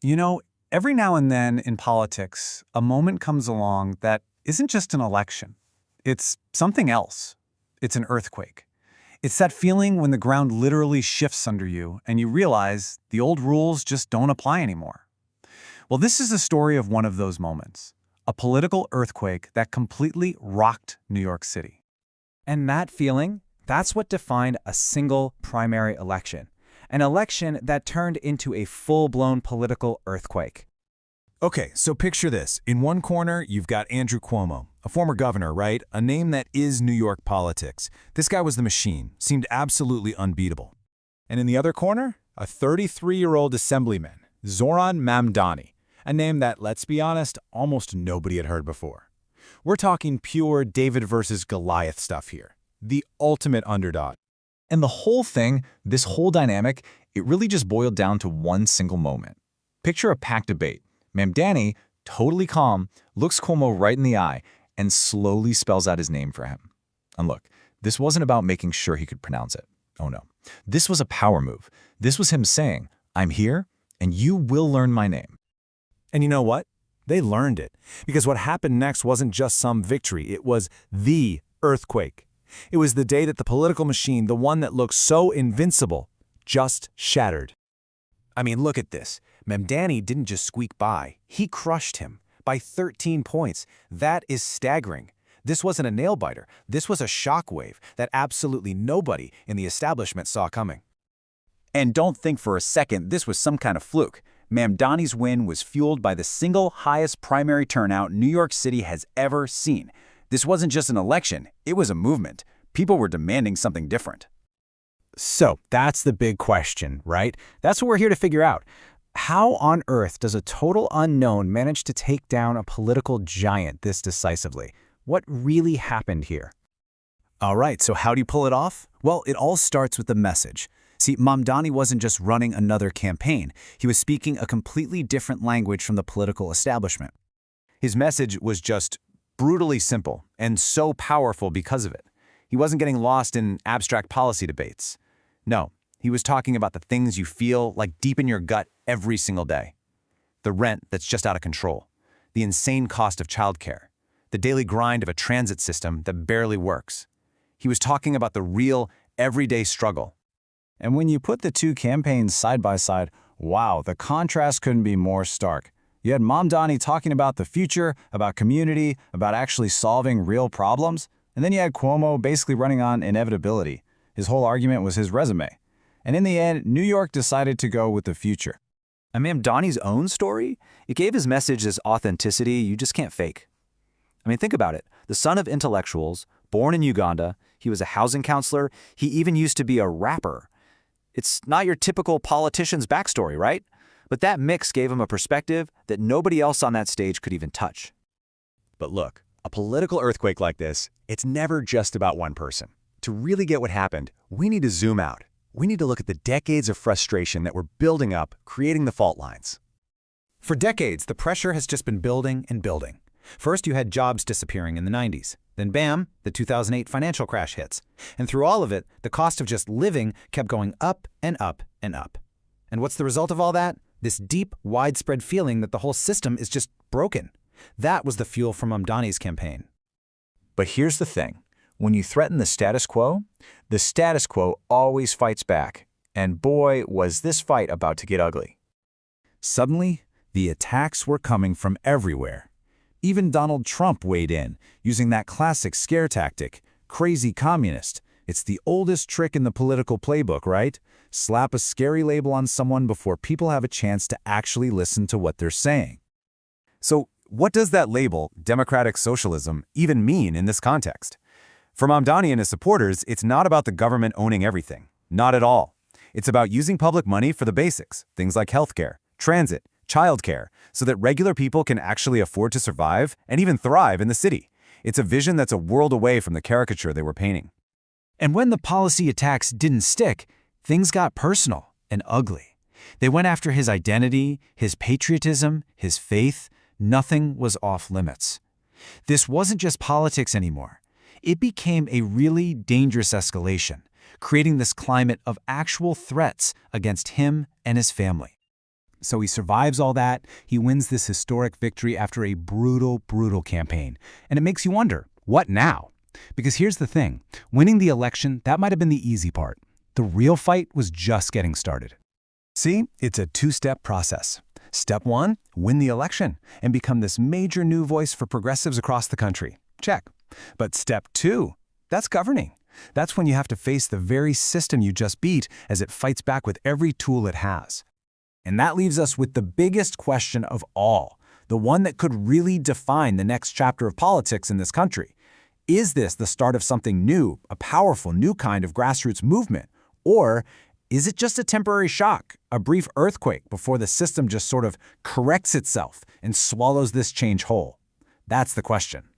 You know, every now and then in politics, a moment comes along that isn't just an election. It's something else. It's an earthquake. It's that feeling when the ground literally shifts under you and you realize the old rules just don't apply anymore. Well, this is the story of one of those moments, a political earthquake that completely rocked New York City. And that feeling, that's what defined a single primary election. An election that turned into a full-blown political earthquake. Okay, so picture this. In one corner, you've got Andrew Cuomo, a former governor, right? A name that is New York politics. This guy was the machine, seemed absolutely unbeatable. And in the other corner, a 33-year-old assemblyman, Zohran Mamdani, a name that, let's be honest, almost nobody had heard before. We're talking pure David versus Goliath stuff here. The ultimate underdog. And the whole thing, this whole dynamic, it really just boiled down to one single moment. Picture a packed debate. Mamdani, totally calm, looks Cuomo right in the eye and slowly spells out his name for him. And look, this wasn't about making sure he could pronounce it. Oh no. This was a power move. This was him saying, I'm here and you will learn my name. And you know what? They learned it. Because what happened next wasn't just some victory. It was the earthquake. It was the day that the political machine, the one that looked so invincible, just shattered. I mean, look at this. Mamdani didn't just squeak by. He crushed him by 13 points. That is staggering. This wasn't a nail-biter. This was a shockwave that absolutely nobody in the establishment saw coming. And don't think for a second this was some kind of fluke. Mamdani's win was fueled by the single highest primary turnout New York City has ever seen. This wasn't just an election, it was a movement. People were demanding something different. So, that's the big question, right? That's what we're here to figure out. How on earth does a total unknown manage to take down a political giant this decisively? What really happened here? All right, so how do you pull it off? Well, it all starts with the message. See, Mamdani wasn't just running another campaign. He was speaking a completely different language from the political establishment. His message was just brutally simple and so powerful because of it. He wasn't getting lost in abstract policy debates. No, he was talking about the things you feel like deep in your gut every single day. The rent that's just out of control, the insane cost of childcare, the daily grind of a transit system that barely works. He was talking about the real, everyday struggle. And when you put the two campaigns side by side, wow, the contrast couldn't be more stark. You had Mamdani talking about the future, about community, about actually solving real problems, and then you had Cuomo basically running on inevitability. His whole argument was his resume. And in the end, New York decided to go with the future. And Mamdani's own story? It gave his message this authenticity you just can't fake. I mean, think about it. The son of intellectuals, born in Uganda, he was a housing counselor, he even used to be a rapper. It's not your typical politician's backstory, right? But that mix gave him a perspective that nobody else on that stage could even touch. But look, a political earthquake like this, it's never just about one person. To really get what happened, we need to zoom out. We need to look at the decades of frustration that were building up, creating the fault lines. For decades, the pressure has just been building and building. First, you had jobs disappearing in the 90s. Then bam, the 2008 financial crash hits. And through all of it, the cost of just living kept going up and up and up. And what's the result of all that? This deep, widespread feeling that the whole system is just broken. That was the fuel for Mamdani's campaign. But here's the thing. When you threaten the status quo always fights back. And boy, was this fight about to get ugly. Suddenly, the attacks were coming from everywhere. Even Donald Trump weighed in, using that classic scare tactic, crazy communist. It's the oldest trick in the political playbook, right? Slap a scary label on someone before people have a chance to actually listen to what they're saying. So what does that label, democratic socialism, even mean in this context? For Mamdani and his supporters, it's not about the government owning everything. Not at all. It's about using public money for the basics, things like healthcare, transit, childcare, so that regular people can actually afford to survive and even thrive in the city. It's a vision that's a world away from the caricature they were painting. And when the policy attacks didn't stick, things got personal and ugly. They went after his identity, his patriotism, his faith. Nothing was off limits. This wasn't just politics anymore. It became a really dangerous escalation, creating this climate of actual threats against him and his family. So he survives all that. He wins this historic victory after a brutal, brutal campaign. And it makes you wonder, what now? Because here's the thing. Winning the election, that might have been the easy part. The real fight was just getting started. See, it's a two-step process. Step 1, win the election and become this major new voice for progressives across the country. Check. But step 2, that's governing. That's when you have to face the very system you just beat as it fights back with every tool it has. And that leaves us with the biggest question of all, the one that could really define the next chapter of politics in this country. Is this the start of something new, a powerful new kind of grassroots movement? Or is it just a temporary shock, a brief earthquake before the system just sort of corrects itself and swallows this change whole? That's the question.